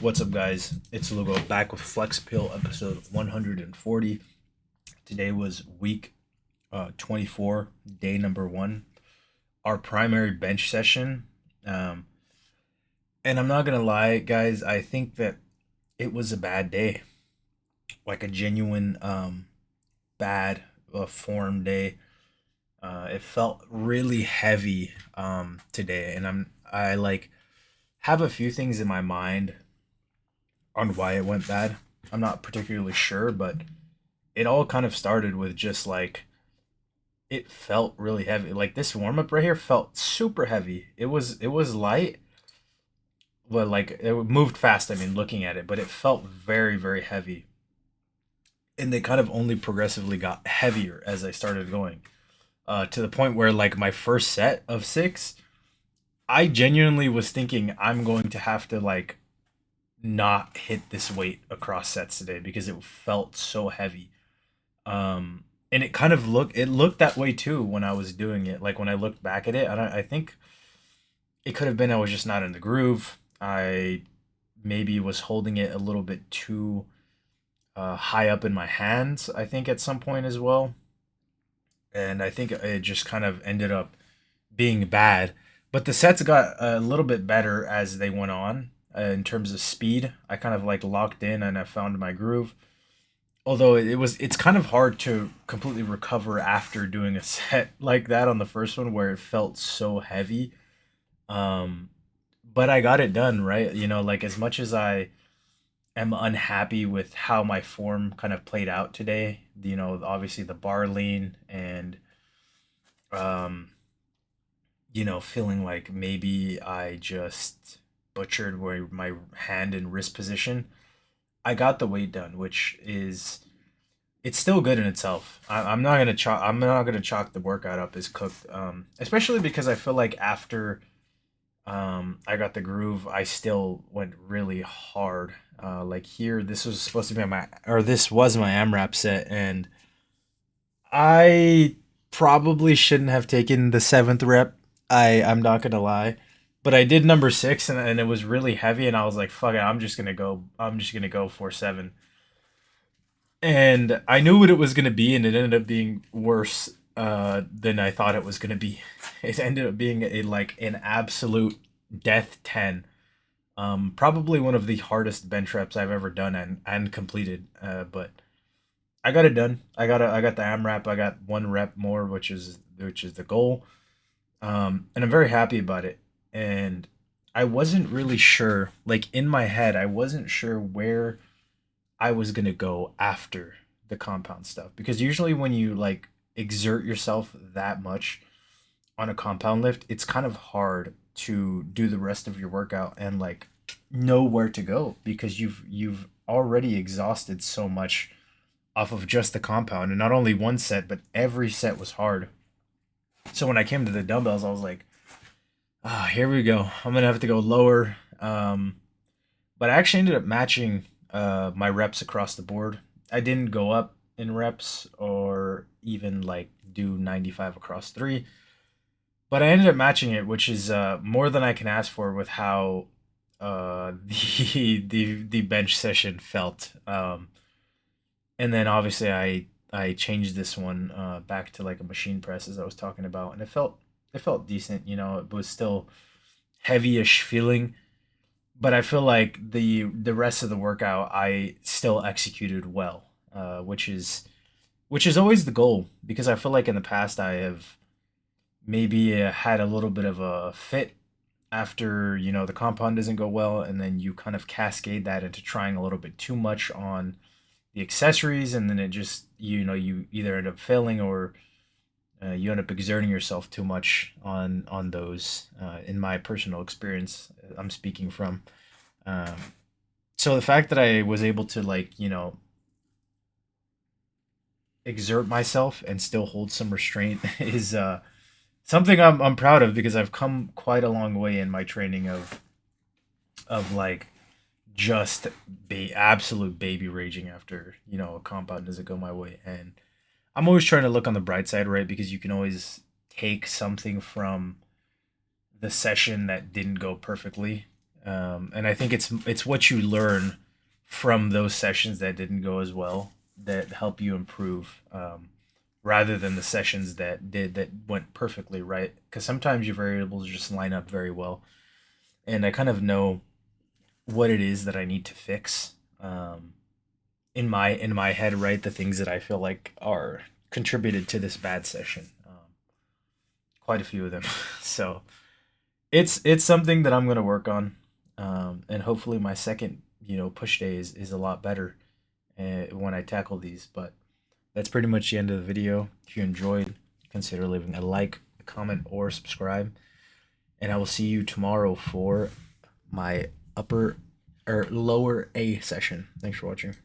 What's up, guys? It's Lugo back with Flex Appeal episode 140. Today was week 24, day number one, our primary bench session. Um, and I'm not going to lie, guys, I think that it was a bad day, like a genuine bad form day. It felt really heavy today, and I like have a few things in my mind on why it went bad. I'm not particularly sure, but it all kind of started with just like it felt really heavy. Like this warm up right here felt super heavy. It was light, but like it moved fast. I mean, looking at it, but it felt very heavy, and they kind of only progressively got heavier as I started going. To the point where like my first set of six, I genuinely was thinking I'm going to have to like not hit this weight across sets today because it felt so heavy. And it kind of looked that way too when I was doing it. Like when I looked back at it, I think it could have been I was just not in the groove. I maybe was holding it a little bit too high up in my hands, I think, at some point as well. And I think it just kind of ended up being bad. But the sets got a little bit better as they went on in terms of speed. I kind of like locked in and I found my groove. Although it's kind of hard to completely recover after doing a set like that on the first one where it felt so heavy. Um, but I got it done, right? Like as much as I am unhappy with how my form kind of played out today, obviously the bar lean and um, feeling like maybe I just butchered where my hand and wrist position. I got the weight done, which is it's still good in itself. I'm not gonna chalk the workout up as cooked, especially because I feel like after I got the groove, I still went really hard. Like here, this was supposed to be this was my AMRAP set, and I probably shouldn't have taken the seventh rep. I'm not gonna lie, but I did number six, and it was really heavy, and I was like, "Fuck it, I'm just gonna go. I'm just gonna go for seven." And I knew what it was gonna be, and it ended up being worse than I thought it was gonna be. It ended up being a like an absolute death 10. Probably one of the hardest bench reps I've ever done and completed. But I got it done. I got the AMRAP. I got one rep more, which is the goal. And I'm very happy about it. And I wasn't really sure, like in my head, I wasn't sure where I was gonna go after the compound stuff because usually when you like exert yourself that much on a compound lift, it's kind of hard to do the rest of your workout and like know where to go because you've already exhausted so much off of just the compound, and not only one set but every set was hard. So when I came to the dumbbells, I was like, here we go. I'm gonna have to go lower. But I actually ended up matching my reps across the board. I didn't go up in reps or even like do 95 across three, but I ended up matching it, which is more than I can ask for with how the bench session felt. And then obviously I changed this one back to like a machine press as I was talking about, and it felt decent. It was still heavy-ish feeling, but I feel like the rest of the workout I still executed well, which is always the goal because I feel like in the past I have maybe had a little bit of a fit after the compound doesn't go well, and then you kind of cascade that into trying a little bit too much on the accessories, and then it just you either end up failing or you end up exerting yourself too much on those. In my personal experience, I'm speaking from. Um, so the fact that I was able to like exert myself and still hold some restraint is something I'm proud of because I've come quite a long way in my training of like just absolute baby raging after a compound doesn't go my way. And I'm always trying to look on the bright side, right? Because you can always take something from the session that didn't go perfectly, And I think it's what you learn from those sessions that didn't go as well that help you improve, rather than the sessions that went perfectly right. Because sometimes your variables just line up very well, and I kind of know what it is that I need to fix, in my head, right? The things that I feel like are contributed to this bad session. Quite a few of them. So it's something that I'm gonna work on, and hopefully my second push day is a lot better, when I tackle these. But that's pretty much the end of the video. If you enjoyed, consider leaving a like, a comment, or subscribe. And I will see you tomorrow for my upper or lower A session. Thanks for watching.